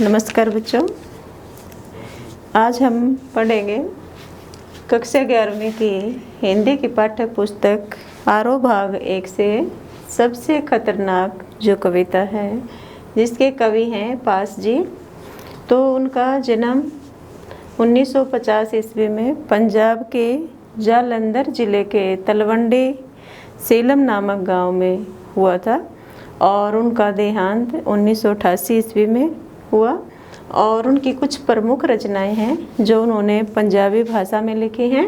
नमस्कार बच्चों, आज हम पढ़ेंगे कक्षा 11वीं की हिंदी की पाठ्य पुस्तक आरोह भाग 1 से सबसे खतरनाक जो कविता है जिसके कवि हैं पास जी। तो उनका जन्म 1950 ईस्वी में पंजाब के जालंधर ज़िले के तलवंडी सेलम नामक गांव में हुआ था और उनका देहांत 1988 ईस्वी में हुआ। और उनकी कुछ प्रमुख रचनाएं हैं जो उन्होंने पंजाबी भाषा में लिखी हैं।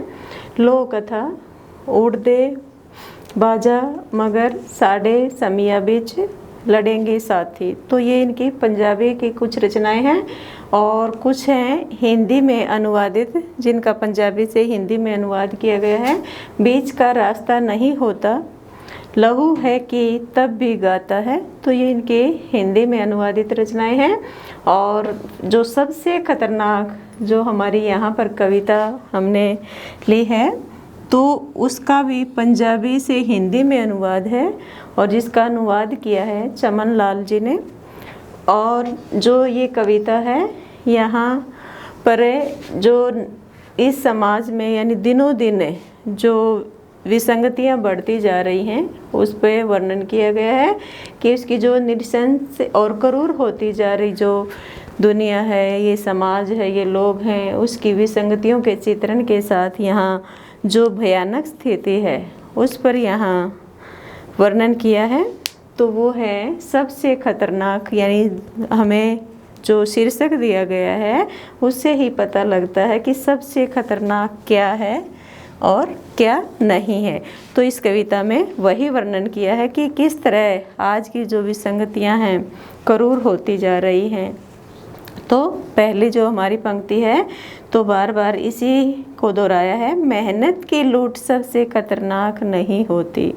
लोक कथा, उड़दे बाजा मगर साढ़े समिया बीच लड़ेंगे साथी, तो ये इनकी पंजाबी की कुछ रचनाएं हैं। और कुछ हैं हिंदी में अनुवादित, जिनका पंजाबी से हिंदी में अनुवाद किया गया है। बीच का रास्ता नहीं होता, लहू है कि तब भी गाता है, तो ये इनके हिंदी में अनुवादित रचनाएं हैं। और जो सबसे खतरनाक जो हमारी यहाँ पर कविता हमने ली है तो उसका भी पंजाबी से हिंदी में अनुवाद है और जिसका अनुवाद किया है चमन लाल जी ने। और जो ये कविता है यहाँ पर जो इस समाज में यानी दिनों दिन जो विसंगतियाँ बढ़ती जा रही हैं उस पर वर्णन किया गया है कि उसकी जो नृशंस और क्रूर होती जा रही जो दुनिया है, ये समाज है, ये लोग हैं, उसकी विसंगतियों के चित्रण के साथ यहाँ जो भयानक स्थिति है उस पर यहाँ वर्णन किया है। तो वो है सबसे खतरनाक, यानी हमें जो शीर्षक दिया गया है उससे ही पता लगता है कि सबसे खतरनाक क्या है और क्या नहीं है। तो इस कविता में वही वर्णन किया है कि किस तरह आज की जो विसंगतियां हैं क्रूर होती जा रही हैं। तो पहली जो हमारी पंक्ति है तो बार बार इसी को दोहराया है, मेहनत की लूट सबसे खतरनाक नहीं होती,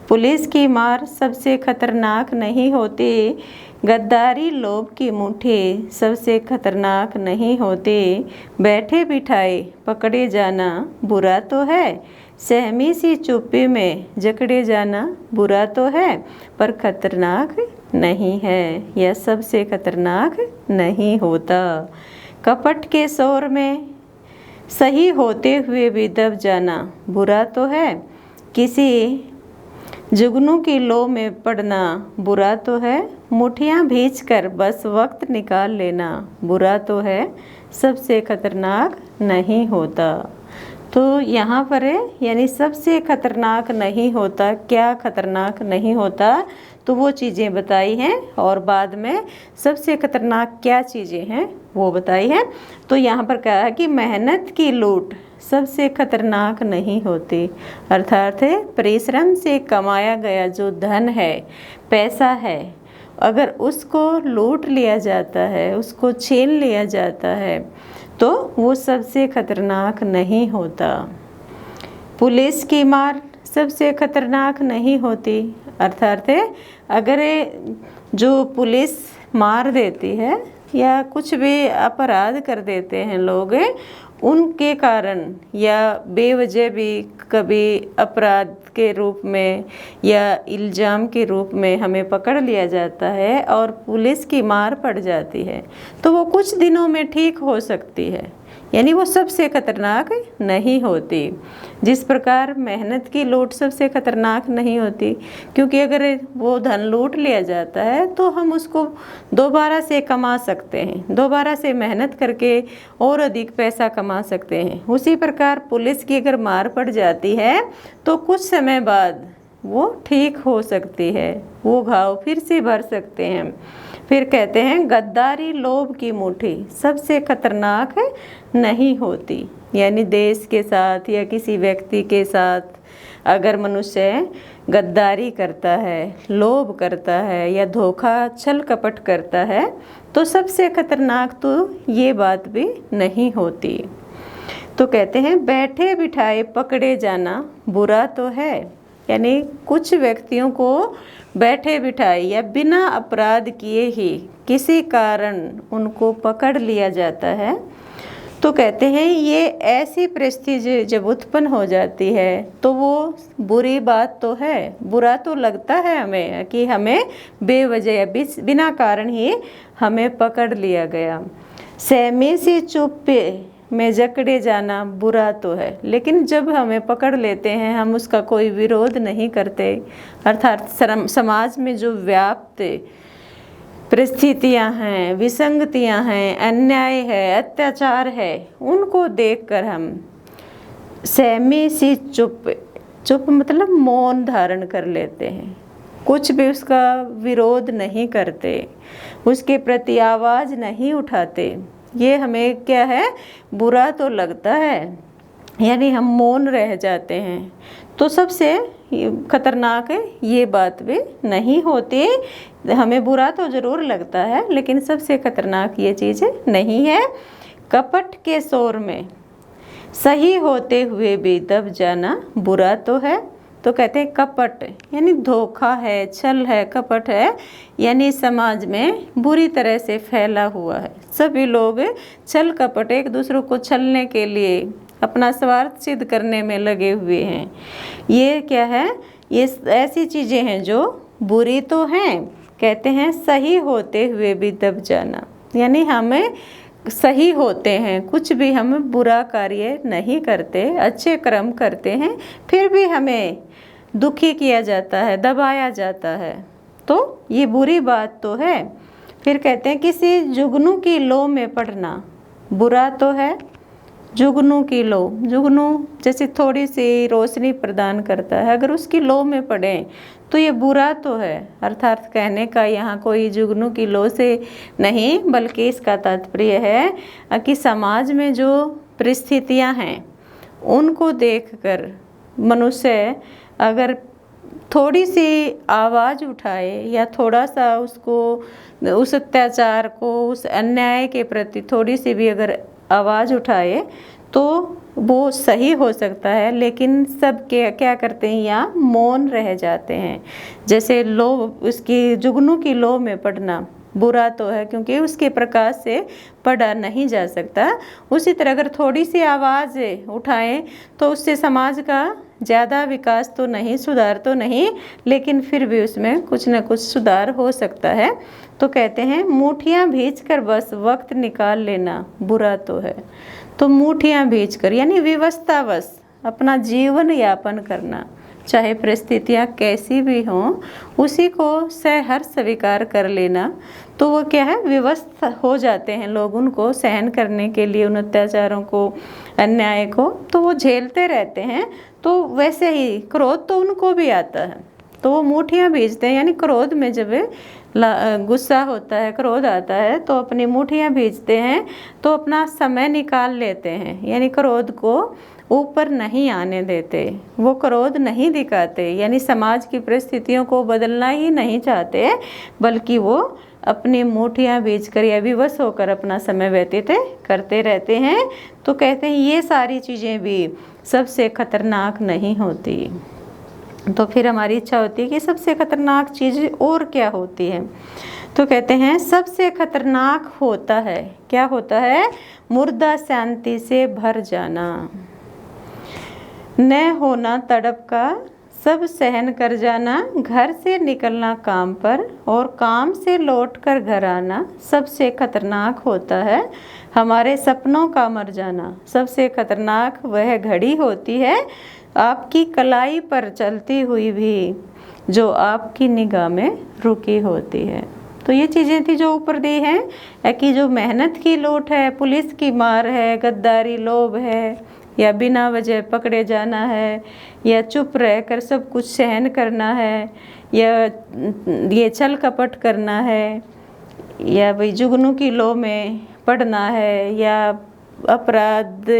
पुलिस की मार सबसे खतरनाक नहीं होती, गद्दारी लोभ की मुट्ठी सबसे खतरनाक नहीं होती, बैठे बिठाए पकड़े जाना बुरा तो है, सहमी सी चुप्पी में जकड़े जाना बुरा तो है पर खतरनाक नहीं है, यह सबसे खतरनाक नहीं होता, कपट के शोर में सही होते हुए भी दब जाना बुरा तो है, किसी जुगनू की लो में पड़ना बुरा तो है, मुठियाँ भींच कर बस वक्त निकाल लेना बुरा तो है, सबसे खतरनाक नहीं होता। तो यहाँ पर यानी सबसे खतरनाक नहीं होता, क्या खतरनाक नहीं होता, तो वो चीज़ें बताई हैं और बाद में सबसे खतरनाक क्या चीज़ें हैं वो बताई हैं। तो यहाँ पर कहा है कि मेहनत की लूट सबसे खतरनाक नहीं होती, अर्थात परिश्रम से कमाया गया जो धन है, पैसा है, अगर उसको लूट लिया जाता है, उसको छीन लिया जाता है तो वो सबसे खतरनाक नहीं होता। पुलिस की मार सबसे खतरनाक नहीं होती, अर्थात अगर जो पुलिस मार देती है या कुछ भी अपराध कर देते हैं लोग, उनके कारण या बेवजह भी कभी अपराध के रूप में या इल्ज़ाम के रूप में हमें पकड़ लिया जाता है और पुलिस की मार पड़ जाती है तो वो कुछ दिनों में ठीक हो सकती है, यानी वो सबसे खतरनाक नहीं होती। जिस प्रकार मेहनत की लूट सबसे खतरनाक नहीं होती, क्योंकि अगर वो धन लूट लिया जाता है तो हम उसको दोबारा से कमा सकते हैं, दोबारा से मेहनत करके और अधिक पैसा कमा सकते हैं। उसी प्रकार पुलिस की अगर मार पड़ जाती है तो कुछ समय बाद वो ठीक हो सकती है, वो घाव फिर से भर सकते हैं। फिर कहते हैं गद्दारी लोभ की मुट्ठी सबसे खतरनाक नहीं होती, यानी देश के साथ या किसी व्यक्ति के साथ अगर मनुष्य गद्दारी करता है, लोभ करता है या धोखा छल कपट करता है तो सबसे खतरनाक तो ये बात भी नहीं होती। तो कहते हैं बैठे बिठाए पकड़े जाना बुरा तो है, यानी कुछ व्यक्तियों को बैठे बिठाए या बिना अपराध किए ही किसी कारण उनको पकड़ लिया जाता है तो कहते हैं ये ऐसी परिस्थिति जब उत्पन्न हो जाती है तो वो बुरी बात तो है, बुरा तो लगता है हमें कि हमें बेवजह बिना कारण ही हमें पकड़ लिया गया। सहमे से चुप्पे में जकड़े जाना बुरा तो है, लेकिन जब हमें पकड़ लेते हैं हम उसका कोई विरोध नहीं करते, अर्थात समाज में जो व्याप्त परिस्थितियां हैं, विसंगतियां हैं, अन्याय है, अत्याचार है, उनको देखकर हम सहमे सी चुप मतलब मौन धारण कर लेते हैं, कुछ भी उसका विरोध नहीं करते, उसके प्रति आवाज़ नहीं उठाते। ये हमें क्या है, बुरा तो लगता है, यानी हम मौन रह जाते हैं। तो सबसे खतरनाक है ये बात भी नहीं होती, हमें बुरा तो ज़रूर लगता है लेकिन सबसे खतरनाक ये चीज़ नहीं है। कपट के शोर में सही होते हुए भी दब जाना बुरा तो है। तो कहते हैं कपट यानी धोखा है, छल है, कपट है, यानी समाज में बुरी तरह से फैला हुआ है। सभी लोग छल कपट एक दूसरे को छलने के लिए अपना स्वार्थ सिद्ध करने में लगे हुए हैं। ये क्या है, ये ऐसी चीज़ें हैं जो बुरी तो हैं। कहते हैं सही होते हुए भी दब जाना, यानी हमें सही होते हैं, कुछ भी हम बुरा कार्य नहीं करते, अच्छे कर्म करते हैं, फिर भी हमें दुखी किया जाता है, दबाया जाता है, तो ये बुरी बात तो है। फिर कहते हैं किसी जुगनू की लो में पड़ना बुरा तो है। जुगनू की लो, जुगनू जैसे थोड़ी सी रोशनी प्रदान करता है, अगर उसकी लो में पड़े तो ये बुरा तो है। अर्थात कहने का यहाँ कोई जुगनू की लो से नहीं, बल्कि इसका तात्पर्य है कि समाज में जो परिस्थितियाँ हैं उनको देखकर मनुष्य अगर थोड़ी सी आवाज़ उठाए या थोड़ा सा उसको, उस अत्याचार को, उस अन्याय के प्रति थोड़ी सी भी अगर आवाज़ उठाए तो वो सही हो सकता है। लेकिन सब क्या करते हैं, यहाँ मौन रह जाते हैं। जैसे लो, उसकी जुगनू की लो में पड़ना बुरा तो है क्योंकि उसके प्रकाश से पढ़ा नहीं जा सकता। उसी तरह अगर थोड़ी सी आवाज़ उठाएं तो उससे समाज का ज़्यादा विकास तो नहीं, सुधार तो नहीं, लेकिन फिर भी उसमें कुछ न कुछ सुधार हो सकता है। तो कहते हैं मुठियाँ भींचकर बस वक्त निकाल लेना बुरा तो है। तो मुठियाँ भींचकर यानी विवशतावश अपना जीवन यापन करना, चाहे परिस्थितियाँ कैसी भी हों, उसी को सहर्ष स्वीकार कर लेना। तो वो क्या है, विवश हो जाते हैं लोग उनको सहन करने के लिए, उन अत्याचारों को, अन्याय को, तो वो झेलते रहते हैं। तो वैसे ही क्रोध तो उनको भी आता है, तो वो मुठियाँ भींचते हैं, यानी क्रोध में जब गुस्सा होता है, क्रोध आता है तो अपनी मुठियाँ भींचते हैं, तो अपना समय निकाल लेते हैं, यानी क्रोध को ऊपर नहीं आने देते, वो क्रोध नहीं दिखाते, यानी समाज की परिस्थितियों को बदलना ही नहीं चाहते, बल्कि वो अपनी मुठियाँ भींचकर या विवश होकर अपना समय व्यतीत करते रहते हैं। तो कहते हैं ये सारी चीज़ें भी सबसे खतरनाक नहीं होती। तो फिर हमारी इच्छा होती है कि सबसे खतरनाक चीज़ और क्या होती है। तो कहते हैं सबसे खतरनाक होता है, क्या होता है, मुर्दा शांति से भर जाना, न होना तड़प का, सब सहन कर जाना, घर से निकलना काम पर और काम से लौटकर घर आना सबसे खतरनाक होता है। हमारे सपनों का मर जाना सबसे खतरनाक वह घड़ी होती है, आपकी कलाई पर चलती हुई भी जो आपकी निगाह में रुकी होती है। तो ये चीज़ें थी जो ऊपर दी हैं कि जो मेहनत की लूट है, पुलिस की मार है, गद्दारी, लोभ है, या बिना वजह पकड़े जाना है, या चुप रहकर सब कुछ सहन करना है, या ये छल कपट करना है, या भाई जुगनू की लो में पड़ना है, या अपराध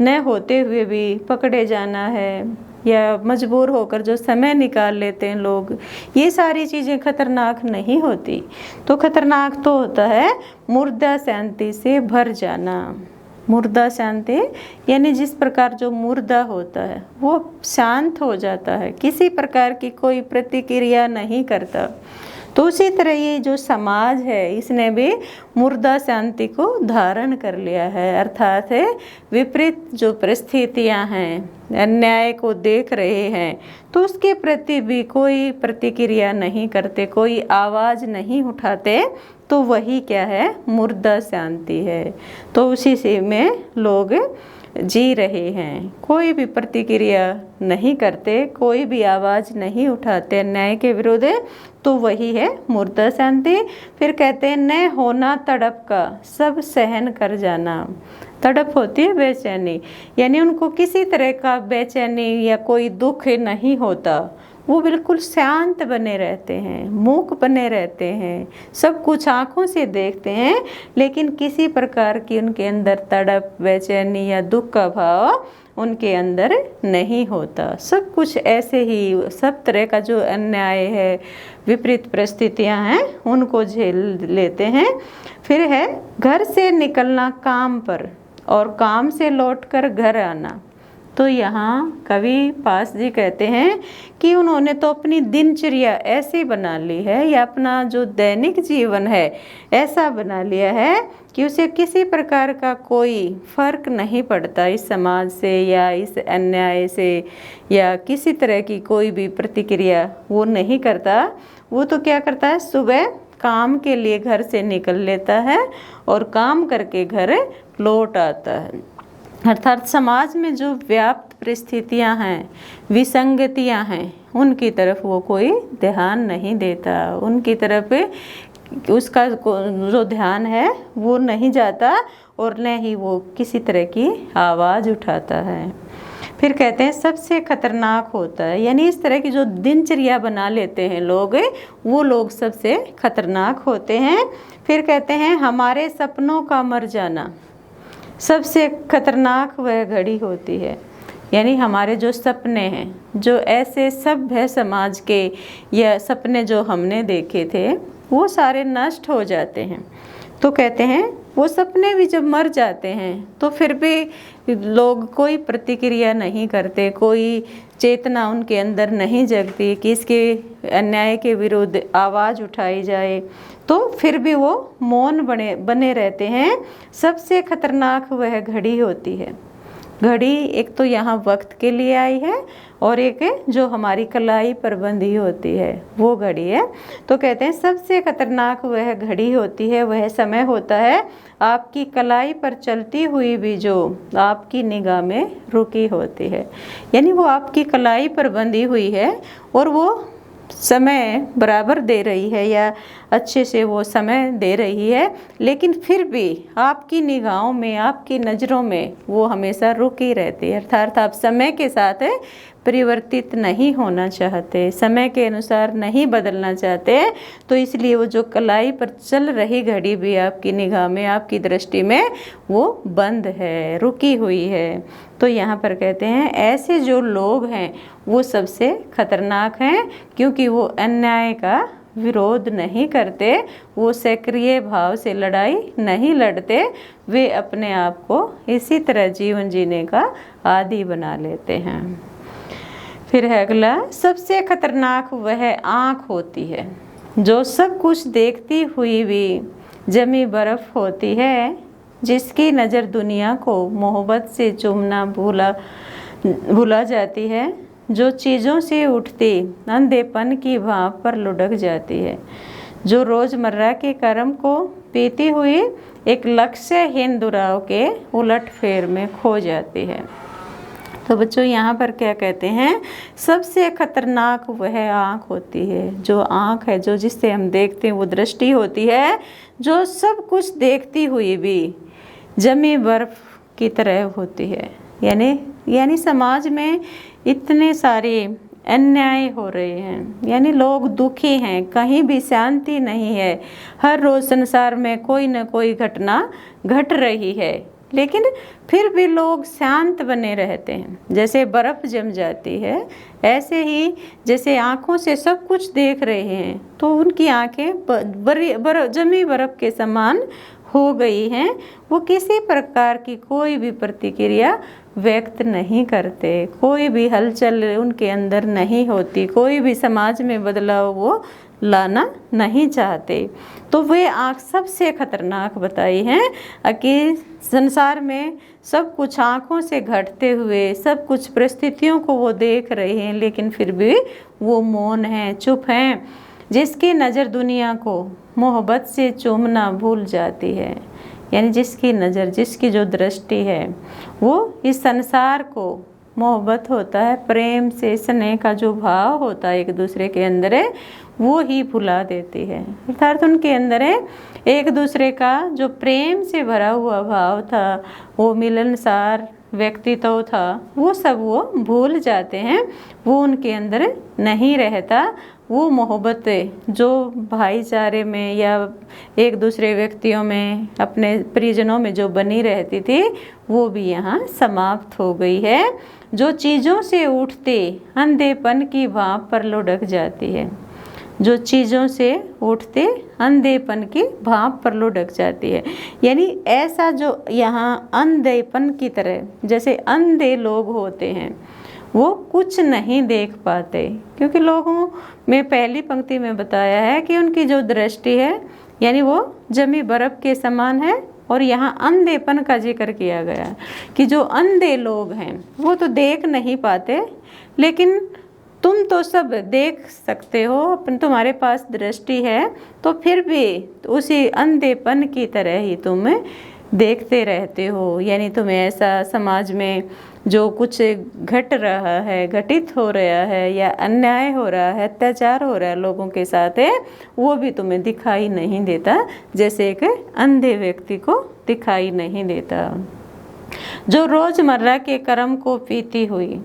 न होते हुए भी पकड़े जाना है, या मजबूर होकर जो समय निकाल लेते हैं लोग, ये सारी चीज़ें खतरनाक नहीं होती। तो खतरनाक तो होता है मुर्दा शांति से भर जाना। मुर्दा शांति यानी जिस प्रकार जो मुर्दा होता है वो शांत हो जाता है, किसी प्रकार की कोई प्रतिक्रिया नहीं करता। तो उसी तरह ये जो समाज है इसने भी मुर्दा शांति को धारण कर लिया है, अर्थात है विपरीत जो परिस्थितियां हैं, अन्याय को देख रहे हैं तो उसके प्रति भी कोई प्रतिक्रिया नहीं करते, कोई आवाज़ नहीं उठाते, तो वही क्या है, मुर्दा शांति है। तो उसी से में लोग जी रहे हैं, कोई भी प्रतिक्रिया नहीं करते, कोई भी आवाज़ नहीं उठाते अन्याय के विरुद्ध, तो वही है मुर्दा शांति। फिर कहते हैं न होना तड़प का, सब सहन कर जाना। तड़प होती है बेचैनी, यानी उनको किसी तरह का बेचैनी या कोई दुख नहीं होता, वो बिल्कुल शांत बने रहते हैं, मूक बने रहते हैं, सब कुछ आँखों से देखते हैं, लेकिन किसी प्रकार की उनके अंदर तड़प, बेचैनी या दुख का भाव उनके अंदर नहीं होता। सब कुछ ऐसे ही, सब तरह का जो अन्याय है, विपरीत परिस्थितियां हैं, उनको झेल लेते हैं। फिर है घर से निकलना काम पर और काम से लौटकर घर आना। तो यहाँ कवि पास जी कहते हैं कि उन्होंने तो अपनी दिनचर्या ऐसी बना ली है, या अपना जो दैनिक जीवन है ऐसा बना लिया है कि उसे किसी प्रकार का कोई फर्क नहीं पड़ता इस समाज से या इस अन्याय से, या किसी तरह की कोई भी प्रतिक्रिया वो नहीं करता। वो तो क्या करता है, सुबह काम के लिए घर से निकल लेता है और काम करके घर लौट आता है। अर्थात समाज में जो व्याप्त परिस्थितियां हैं, विसंगतियां हैं, उनकी तरफ वो कोई ध्यान नहीं देता, उनकी तरफ उसका जो ध्यान है वो नहीं जाता, और न ही वो किसी तरह की आवाज़ उठाता है। फिर कहते हैं सबसे खतरनाक होता है, यानी इस तरह की जो दिनचर्या बना लेते हैं लोग, वो लोग सबसे खतरनाक होते हैं। फिर कहते हैं हमारे सपनों का मर जाना, सबसे खतरनाक वह घड़ी होती है, यानी हमारे जो सपने हैं, जो ऐसे सभ्य समाज के या सपने जो हमने देखे थे वो सारे नष्ट हो जाते हैं। तो कहते हैं वो सपने भी जब मर जाते हैं तो फिर भी लोग कोई प्रतिक्रिया नहीं करते, कोई चेतना उनके अंदर नहीं जगती कि इसके अन्याय के विरुद्ध आवाज़ उठाई जाए, तो फिर भी वो मौन बने रहते हैं। सबसे खतरनाक वह घड़ी होती है। घड़ी एक तो यहाँ वक्त के लिए आई है, और एक जो हमारी कलाई पर बंधी होती है वो घड़ी है। तो कहते हैं सबसे खतरनाक वह घड़ी होती है, वह समय होता है आपकी कलाई पर चलती हुई भी जो आपकी निगाह में रुकी होती है, यानी वो आपकी कलाई पर बंधी हुई है और वो समय बराबर दे रही है या अच्छे से वो समय दे रही है, लेकिन फिर भी आपकी निगाहों में, आपकी नज़रों में वो हमेशा रुकी रहती है। अर्थात आप समय के साथ परिवर्तित नहीं होना चाहते, समय के अनुसार नहीं बदलना चाहते, तो इसलिए वो जो कलाई पर चल रही घड़ी भी आपकी निगाह में, आपकी दृष्टि में वो बंद है, रुकी हुई है। तो यहाँ पर कहते हैं ऐसे जो लोग हैं वो सबसे खतरनाक हैं, क्योंकि वो अन्याय का विरोध नहीं करते, वो सक्रिय भाव से लड़ाई नहीं लड़ते, वे अपने आप को इसी तरह जीवन जीने का आदी बना लेते हैं। फिर है अगला, सबसे खतरनाक वह आँख होती है जो सब कुछ देखती हुई भी जमी बर्फ होती है, जिसकी नज़र दुनिया को मोहब्बत से चूमना भूला जाती है, जो चीज़ों से उठती अंधेपन की भाप पर लुढ़क जाती है, जो रोज़मर्रा के कर्म को पीती हुई एक लक्ष्यहीन दुराव के उलट फेर में खो जाती है। तो बच्चों यहाँ पर क्या कहते हैं, सबसे खतरनाक वह आँख होती है, जो आँख है, जो जिससे हम देखते हैं, वो दृष्टि होती है जो सब कुछ देखती हुई भी जमी बर्फ की तरह होती है। यानी समाज में इतने सारे अन्याय हो रहे हैं, यानी लोग दुखी हैं, कहीं भी शांति नहीं है, हर रोज़ संसार में कोई न कोई घटना घट रही है, लेकिन फिर भी लोग शांत बने रहते हैं। जैसे बर्फ़ जम जाती है, ऐसे ही जैसे आँखों से सब कुछ देख रहे हैं तो उनकी आँखें जमी बर्फ़ के समान हो गई हैं, वो किसी प्रकार की कोई भी प्रतिक्रिया व्यक्त नहीं करते, कोई भी हलचल उनके अंदर नहीं होती, कोई भी समाज में बदलाव वो लाना नहीं चाहते। तो वे आँख सबसे खतरनाक बताई हैं कि संसार में सब कुछ आँखों से घटते हुए सब कुछ परिस्थितियों को वो देख रहे हैं, लेकिन फिर भी वो मौन हैं, चुप हैं। जिसकी नज़र दुनिया को मोहब्बत से चूमना भूल जाती है, यानी जिसकी नज़र, जिसकी जो दृष्टि है वो इस संसार को मोहब्बत होता है, प्रेम से स्नेह का जो भाव होता है एक दूसरे के अंदर है, वो ही भुला देती है। अर्थात उनके अंदर है एक दूसरे का जो प्रेम से भरा हुआ भाव था, वो मिलनसार व्यक्तित्व था, वो सब वो भूल जाते हैं, वो उनके अंदर नहीं रहता। वो मोहब्बत जो भाईचारे में या एक दूसरे व्यक्तियों में, अपने परिजनों में जो बनी रहती थी, वो भी यहाँ समाप्त हो गई है। जो चीज़ों से उठते अंधेपन की भाप पर लुढ़क जाती है, जो चीज़ों से उठते अंधेपन की भाप पर लुढ़क जाती है, यानी ऐसा जो यहाँ अंधेपन की तरह, जैसे अंधे लोग होते हैं वो कुछ नहीं देख पाते, क्योंकि लोगों में पहली पंक्ति में बताया है कि उनकी जो दृष्टि है यानी वो जमी बर्फ के समान है। और यहाँ अंधेपन का जिक्र किया गया कि जो अंधे लोग हैं वो तो देख नहीं पाते, लेकिन तुम तो सब देख सकते हो, अपन तुम्हारे पास दृष्टि है, तो फिर भी उसी अंधेपन की तरह ही तुम देखते रहते हो। यानी तुम्हें ऐसा समाज में जो कुछ घट रहा है, घटित हो रहा है, या अन्याय हो रहा है, अत्याचार हो रहा है लोगों के साथ है, वो भी तुम्हें दिखाई नहीं देता, जैसे एक अंधे व्यक्ति को दिखाई नहीं देता। जो रोजमर्रा के कर्म को पीती हुई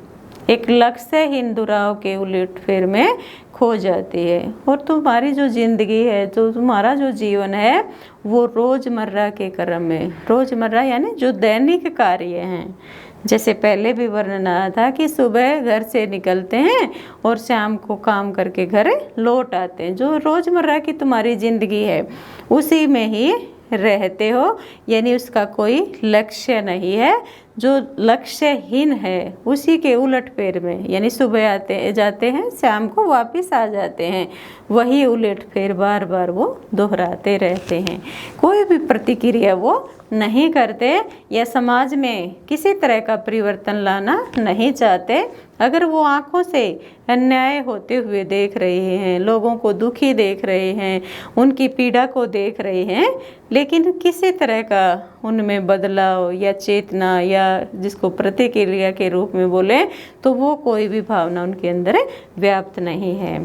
एक लक्ष्यहीन दुराव के उलट फेर में खो जाती है, और तुम्हारी जो जिंदगी है, जो तुम्हारा जो जीवन है, वो रोजमर्रा के कर्म में, रोजमर्रा यानी जो दैनिक कार्य हैं, जैसे पहले भी वर्णन आया था कि सुबह घर से निकलते हैं और शाम को काम करके घर लौट आते हैं, जो रोजमर्रा की तुम्हारी जिंदगी है उसी में ही रहते हो, यानी उसका कोई लक्ष्य नहीं है। जो लक्ष्यहीन है उसी के उलट फेर में, यानी सुबह आते जाते हैं, शाम को वापस आ जाते हैं, वही उलट फेर बार बार वो दोहराते रहते हैं। कोई भी प्रतिक्रिया वो नहीं करते या समाज में किसी तरह का परिवर्तन लाना नहीं चाहते। अगर वो आँखों से अन्याय होते हुए देख रहे हैं, लोगों को दुखी देख रहे हैं, उनकी पीड़ा को देख रहे हैं, लेकिन किसी तरह का उनमें बदलाव या चेतना या जिसको प्रतिक्रिया के रूप में बोले तो वो कोई भी भावना उनके अंदर व्याप्त नहीं है।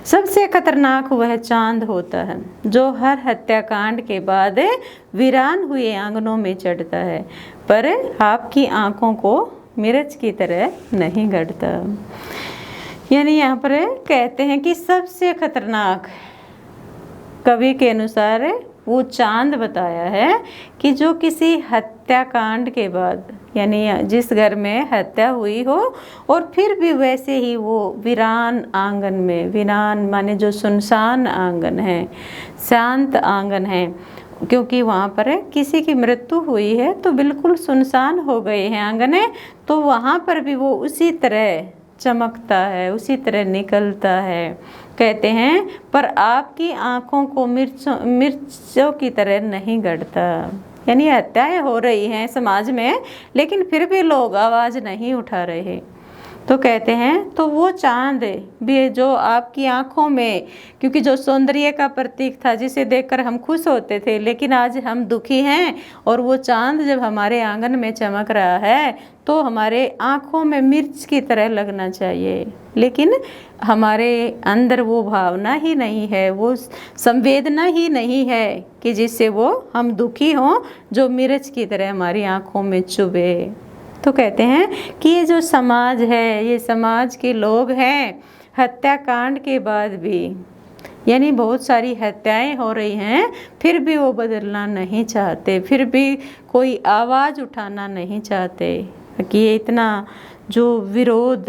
सबसे खतरनाक वह चांद होता है जो हर हत्याकांड के बाद वीरान हुए आंगनों में चढ़ता है, पर आपकी आंखों को मिर्च की तरह नहीं गढ़ता। यानी यहाँ पर कहते हैं कि सबसे खतरनाक कवि के अनुसार वो चांद बताया है कि जो किसी हत्याकांड के बाद, यानी जिस घर में हत्या हुई हो और फिर भी वैसे ही वो वीरान आंगन में, वीरान माने जो सुनसान आंगन है, शांत आंगन है, क्योंकि वहाँ पर किसी की मृत्यु हुई है तो बिल्कुल सुनसान हो गए हैं आंगन है, तो वहाँ पर भी वो उसी तरह चमकता है, उसी तरह निकलता है। कहते हैं पर आपकी आँखों को मिर्चों की तरह नहीं गढ़ता। यानी हत्याएं हो रही हैं समाज में, लेकिन फिर भी लोग आवाज़ नहीं उठा रहे। तो कहते हैं तो वो चांद भी जो आपकी आँखों में, क्योंकि जो सौंदर्य का प्रतीक था जिसे देखकर हम खुश होते थे, लेकिन आज हम दुखी हैं, और वो चांद जब हमारे आंगन में चमक रहा है तो हमारे आँखों में मिर्च की तरह लगना चाहिए, लेकिन हमारे अंदर वो भावना ही नहीं है, वो संवेदना ही नहीं है कि जिससे वो हम दुखी हों, जो मिर्च की तरह हमारी आँखों में चुभे। तो कहते हैं कि ये जो समाज है, ये समाज के लोग हैं, हत्याकांड के बाद भी, यानी बहुत सारी हत्याएं हो रही हैं, फिर भी वो बदलना नहीं चाहते, फिर भी कोई आवाज़ उठाना नहीं चाहते कि ये इतना जो विरोध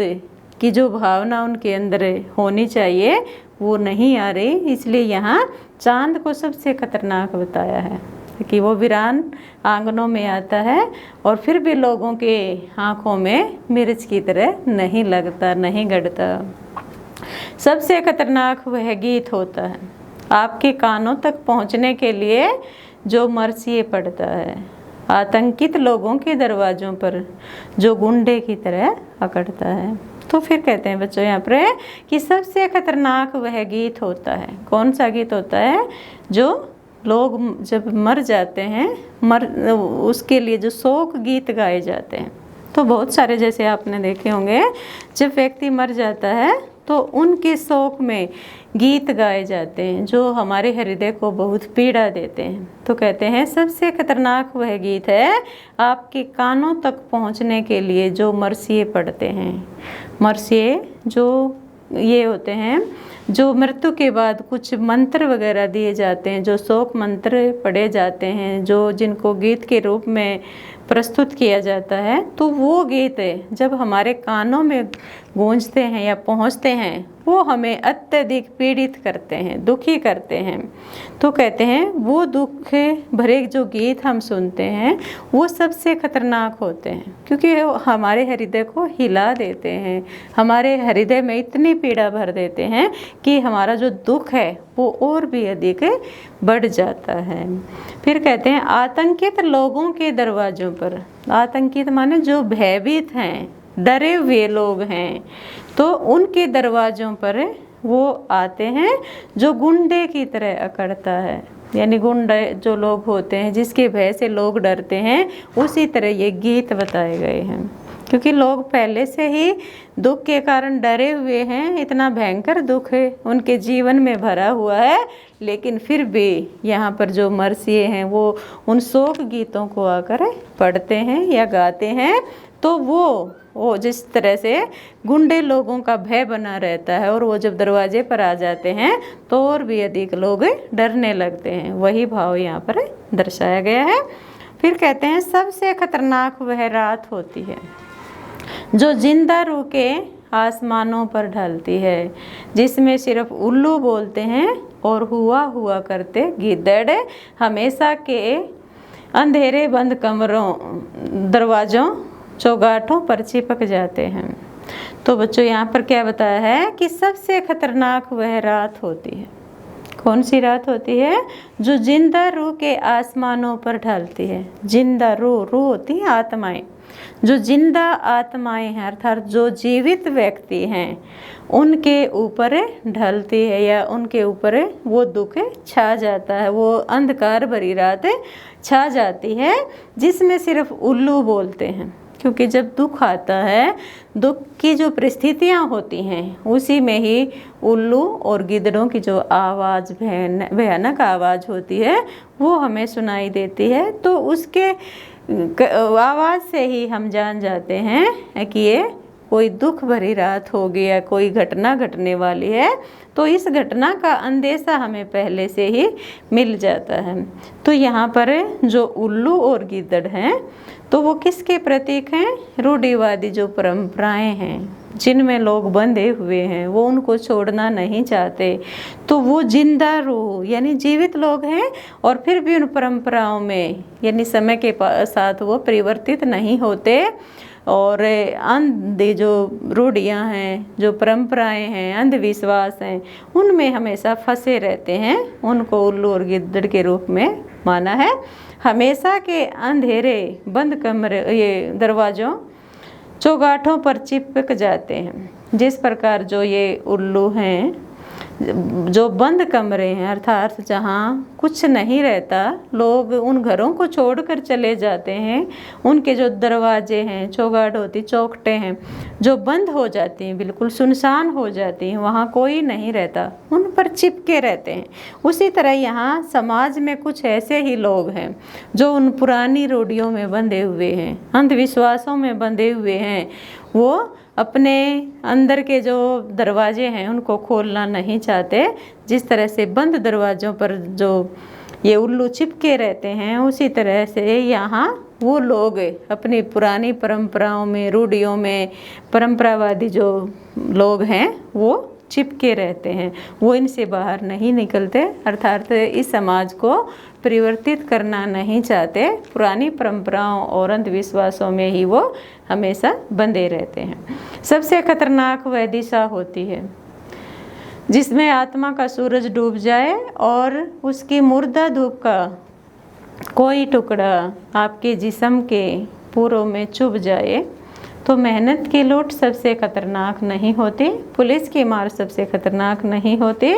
की जो भावना उनके अंदर होनी चाहिए वो नहीं आ रही। इसलिए यहाँ चांद को सबसे खतरनाक बताया है कि वो वीरान आंगनों में आता है और फिर भी लोगों के आँखों में मिर्च की तरह नहीं लगता, नहीं गढ़ता। सबसे खतरनाक वह गीत होता है आपके कानों तक पहुंचने के लिए जो मरसिए पड़ता है, आतंकित लोगों के दरवाज़ों पर जो गुंडे की तरह अकड़ता है। तो फिर कहते हैं बच्चों यहाँ पर कि सबसे खतरनाक वह गीत होता है। कौन सा गीत होता है? जो लोग जब मर जाते हैं, उसके लिए जो शोक गीत गाए जाते हैं। तो बहुत सारे जैसे आपने देखे होंगे, जब व्यक्ति मर जाता है तो उनके शोक में गीत गाए जाते हैं जो हमारे हृदय को बहुत पीड़ा देते हैं। तो कहते हैं सबसे खतरनाक वह गीत है आपके कानों तक पहुंचने के लिए जो मरसिए पढ़ते हैं। मरसिए जो ये होते हैं जो मृत्यु के बाद कुछ मंत्र वगैरह दिए जाते हैं, जो शोक मंत्र पढ़े जाते हैं, जो जिनको गीत के रूप में प्रस्तुत किया जाता है। तो वो गीत जब हमारे कानों में गूंजते हैं या पहुंचते हैं, वो हमें अत्यधिक पीड़ित करते हैं, दुखी करते हैं। तो कहते हैं वो दुख भरे जो गीत हम सुनते हैं वो सबसे खतरनाक होते हैं, क्योंकि वो हमारे हृदय को हिला देते हैं, हमारे हृदय में इतनी पीड़ा भर देते हैं कि हमारा जो दुख है वो और भी अधिक बढ़ जाता है। फिर कहते हैं आतंकित लोगों के दरवाज़ों पर, आतंकित माने जो भयभीत हैं, डरे हुए लोग हैं, तो उनके दरवाज़ों पर वो आते हैं जो गुंडे की तरह अकड़ता है। यानी गुंडे जो लोग होते हैं जिसके भय से लोग डरते हैं, उसी तरह ये गीत बताए गए हैं। क्योंकि लोग पहले से ही दुख के कारण डरे हुए हैं, इतना भयंकर दुख है उनके जीवन में भरा हुआ है, लेकिन फिर भी यहाँ पर जो मरसिए हैं वो उन शोक गीतों को आकर पढ़ते हैं या गाते हैं। तो वो जिस तरह से गुंडे लोगों का भय बना रहता है और वो जब दरवाजे पर आ जाते हैं तो और भी अधिक लोग डरने लगते हैं, वही भाव यहाँ पर दर्शाया गया है। फिर कहते हैं सबसे खतरनाक वह रात होती है जो जिंदा रूह के आसमानों पर ढलती है, जिसमें सिर्फ उल्लू बोलते हैं और हुआ करते गिद्दड़ हमेशा के अंधेरे बंद कमरों, दरवाज़ों, चौगाठों पर चिपक जाते हैं। तो बच्चों यहाँ पर क्या बताया है कि सबसे खतरनाक वह रात होती है। कौन सी रात होती है? जो जिंदा रूह के आसमानों पर ढलती है। जिंदा रूह होती है आत्माएं, जो जिंदा आत्माएं हैं अर्थात जो जीवित व्यक्ति हैं उनके ऊपर ढलती है या उनके ऊपर वो दुख छा जाता है, वो अंधकार भरी रात छा जाती है जिसमें सिर्फ उल्लू बोलते हैं। क्योंकि जब दुख आता है, दुख की जो परिस्थितियाँ होती हैं उसी में ही उल्लू और गिद्धड़ों की जो आवाज़, भयानक आवाज़ होती है वो हमें सुनाई देती है। तो उसके आवाज़ से ही हम जान जाते हैं कि ये कोई दुख भरी रात होगी या कोई घटना घटने वाली है। तो इस घटना का अंदेशा हमें पहले से ही मिल जाता है। तो यहाँ पर जो उल्लू और गिद्धड़ हैं तो वो किसके प्रतीक हैं? रूढ़िवादी जो परंपराएं हैं जिनमें लोग बंधे हुए हैं, वो उनको छोड़ना नहीं चाहते। तो वो जिंदा रूह यानी जीवित लोग हैं और फिर भी उन परंपराओं में यानी समय के साथ वो परिवर्तित नहीं होते और अंध जो रूढ़ियाँ हैं, जो परंपराएं हैं, अंधविश्वास हैं, उनमें हमेशा फंसे रहते हैं। उनको उल्लू और गिद्धड़ के रूप में माना है। हमेशा के अंधेरे बंद कमरे, ये दरवाज़ों, चौगाठों पर चिपक जाते हैं। जिस प्रकार जो ये उल्लू हैं जो बंद कमरे हैं अर्थात जहाँ कुछ नहीं रहता, लोग उन घरों को छोड़कर चले जाते हैं। उनके जो दरवाजे हैं, चौगाठ होती, चौखटे हैं जो बंद हो जाती हैं, बिल्कुल सुनसान हो जाती हैं, वहाँ कोई नहीं रहता, उन पर चिपके रहते हैं। उसी तरह यहाँ समाज में कुछ ऐसे ही लोग हैं जो उन पुरानी रूढ़ियों में बंधे हुए हैं, अंधविश्वासों में बंधे हुए हैं। वो अपने अंदर के जो दरवाजे हैं उनको खोलना नहीं चाहते। जिस तरह से बंद दरवाज़ों पर जो ये उल्लू चिपके रहते हैं, उसी तरह से यहाँ वो लोग अपनी पुरानी परंपराओं में, रूढ़ियों में, परंपरावादी जो लोग हैं वो चिपके रहते हैं, वो इनसे बाहर नहीं निकलते, अर्थात इस समाज को परिवर्तित करना नहीं चाहते। पुरानी परंपराओं और अंधविश्वासों में ही वो हमेशा बंधे रहते हैं। सबसे खतरनाक वह दिशा होती है जिसमें आत्मा का सूरज डूब जाए और उसकी मुर्दा धूप का कोई टुकड़ा आपके जिस्म के पूरों में चुभ जाए, तो मेहनत की लूट सबसे खतरनाक नहीं होती, पुलिस की मार सबसे खतरनाक नहीं होती,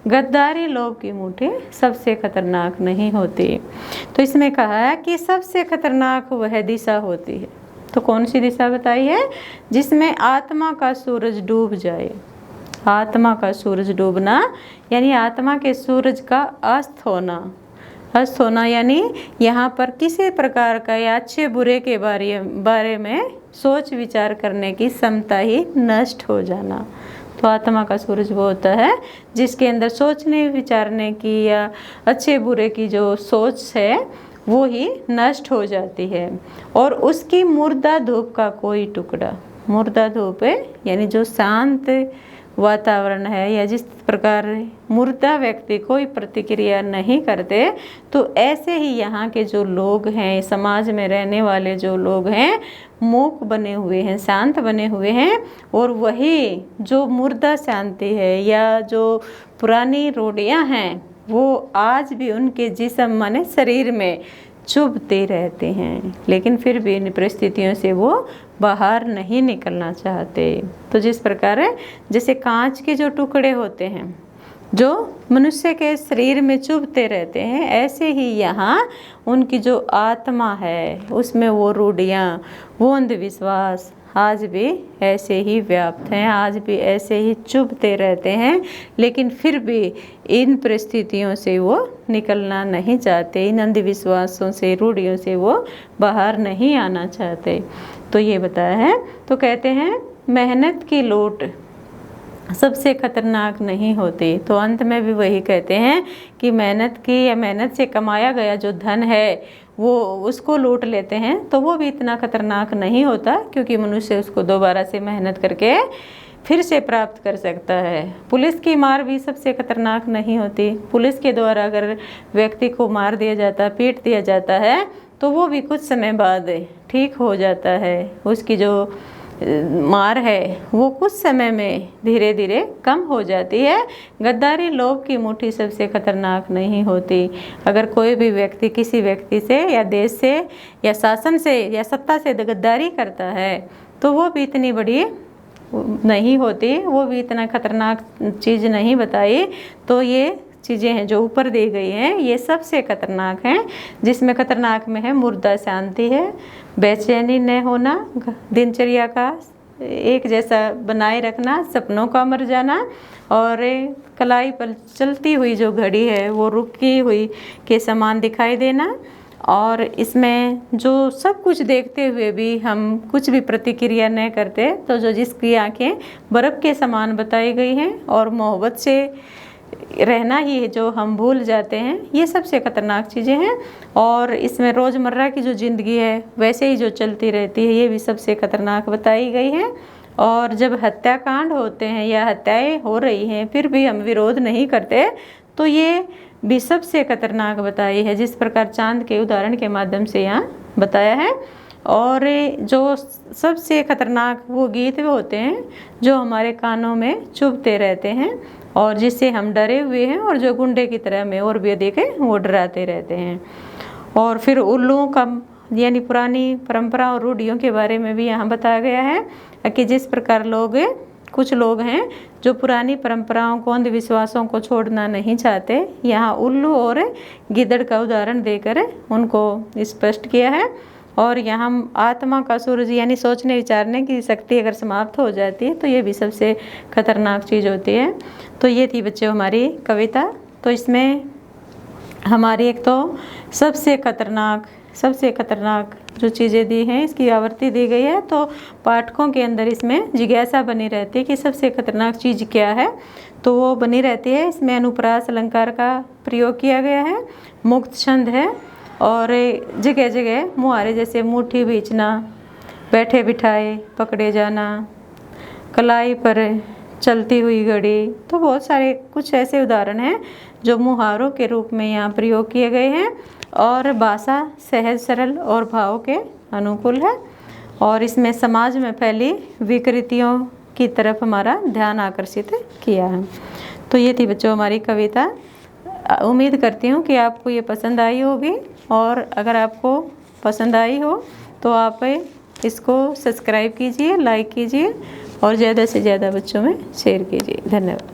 गद्दारी लोग की मुट्ठी सबसे खतरनाक नहीं होती। तो इसमें कहा है कि सबसे खतरनाक वह दिशा होती है। तो कौन सी दिशा बताई है? जिसमें आत्मा का सूरज डूब जाए। आत्मा का सूरज डूबना यानी आत्मा के सूरज का अस्त होना। अस्त होना यानी यहाँ पर किसी प्रकार का या अच्छे बुरे के बारे में सोच विचार करने की क्षमता ही नष्ट हो जाना। तो आत्मा का सूरज वो होता है जिसके अंदर सोचने विचारने की या अच्छे बुरे की जो सोच है वो ही नष्ट हो जाती है। और उसकी मुर्दा धूप का कोई टुकड़ा, मुर्दा धूप है यानी जो शांत वातावरण है या जिस प्रकार मुर्दा व्यक्ति कोई प्रतिक्रिया नहीं करते, तो ऐसे ही यहाँ के जो लोग हैं, समाज में रहने वाले जो लोग हैं, मूक बने हुए हैं, शांत बने हुए हैं। और वही जो मुर्दा शांति है या जो पुरानी रूढ़ियाँ हैं वो आज भी उनके जिस्म माने शरीर में चुभते रहते हैं, लेकिन फिर भी इन परिस्थितियों से वो बाहर नहीं निकलना चाहते। तो जिस प्रकार है जैसे कांच के जो टुकड़े होते हैं जो मनुष्य के शरीर में चुभते रहते हैं, ऐसे ही यहाँ उनकी जो आत्मा है उसमें वो रूढ़ियाँ, वो अंधविश्वास आज भी ऐसे ही व्याप्त हैं, आज भी ऐसे ही चुभते रहते हैं, लेकिन फिर भी इन परिस्थितियों से वो निकलना नहीं चाहते, इन अंधविश्वासों से, रूढ़ियों से वो बाहर नहीं आना चाहते। तो ये बताया है। तो कहते हैं मेहनत की लूट सबसे खतरनाक नहीं होती। तो अंत में भी वही कहते हैं कि मेहनत की या मेहनत से कमाया गया जो धन है वो उसको लूट लेते हैं तो वो भी इतना खतरनाक नहीं होता, क्योंकि मनुष्य उसको दोबारा से मेहनत करके फिर से प्राप्त कर सकता है। पुलिस की मार भी सबसे खतरनाक नहीं होती। पुलिस के द्वारा अगर व्यक्ति को मार दिया जाता, पीट दिया जाता है, तो वो भी कुछ समय बाद ठीक हो जाता है। उसकी जो मार है वो कुछ समय में धीरे धीरे कम हो जाती है। गद्दारी लोग की मुट्ठी सबसे खतरनाक नहीं होती। अगर कोई भी व्यक्ति किसी व्यक्ति से या देश से या शासन से या सत्ता से गद्दारी करता है तो वो भी इतनी बड़ी नहीं होती, वो भी इतना खतरनाक चीज़ नहीं बताई। तो ये चीज़ें हैं जो ऊपर दी गई हैं ये सबसे खतरनाक हैं, जिसमें खतरनाक में है मुर्दा शांति है, बेचैनी न होना, दिनचर्या का एक जैसा बनाए रखना, सपनों का मर जाना, और कलाई पर चलती हुई जो घड़ी है वो रुकी हुई के समान दिखाई देना। और इसमें जो सब कुछ देखते हुए भी हम कुछ भी प्रतिक्रिया न करते, तो जो जिसकी आंखें बर्फ़ के समान बताई गई हैं और मोहब्बत से रहना ही है जो हम भूल जाते हैं, ये सबसे खतरनाक चीज़ें हैं। और इसमें रोज़मर्रा की जो ज़िंदगी है वैसे ही जो चलती रहती है ये भी सबसे खतरनाक बताई गई है। और जब हत्याकांड होते हैं या हत्याएं हो रही हैं फिर भी हम विरोध नहीं करते, तो ये भी सबसे खतरनाक बताई है, जिस प्रकार चांद के उदाहरण के माध्यम से यहाँ बताया है। और जो सबसे खतरनाक वो गीत होते हैं जो हमारे कानों में चुभते रहते हैं और जिससे हम डरे हुए हैं, और जो गुंडे की तरह में और भी अधिक वो डराते रहते हैं। और फिर उल्लुओं का यानी पुरानी परंपरा और रूढ़ियों के बारे में भी यहाँ बताया गया है कि जिस प्रकार कुछ लोग हैं जो पुरानी परंपराओं को, अंधविश्वासों को छोड़ना नहीं चाहते, यहाँ उल्लू और गिद्दड़ का उदाहरण देकर उनको स्पष्ट किया है। और यहाँ आत्मा का सूरज यानी सोचने विचारने की शक्ति अगर समाप्त हो जाती है तो ये भी सबसे खतरनाक चीज़ होती है। तो ये थी बच्चों हमारी कविता। तो इसमें हमारी एक तो सबसे खतरनाक जो चीज़ें दी हैं इसकी आवृत्ति दी गई है, तो पाठकों के अंदर इसमें जिज्ञासा बनी रहती है कि सबसे खतरनाक चीज़ क्या है, तो वो बनी रहती है। इसमें अनुप्रास अलंकार का प्रयोग किया गया है, मुक्त छंद है, और जगह जगह मुहारे जैसे मुट्ठी बीचना, बैठे बिठाए, पकड़े जाना, कलाई पर चलती हुई घड़ी, तो बहुत सारे कुछ ऐसे उदाहरण हैं जो मुहारों के रूप में यहाँ प्रयोग किए गए हैं। और भाषा सहज सरल और भाव के अनुकूल है, और इसमें समाज में फैली विकृतियों की तरफ हमारा ध्यान आकर्षित किया है। तो ये थी बच्चों हमारी कविता। उम्मीद करती हूँ कि आपको ये पसंद आई होगी, और अगर आपको पसंद आई हो तो आप इसको सब्सक्राइब कीजिए, लाइक कीजिए और ज़्यादा से ज़्यादा बच्चों में शेयर कीजिए। धन्यवाद।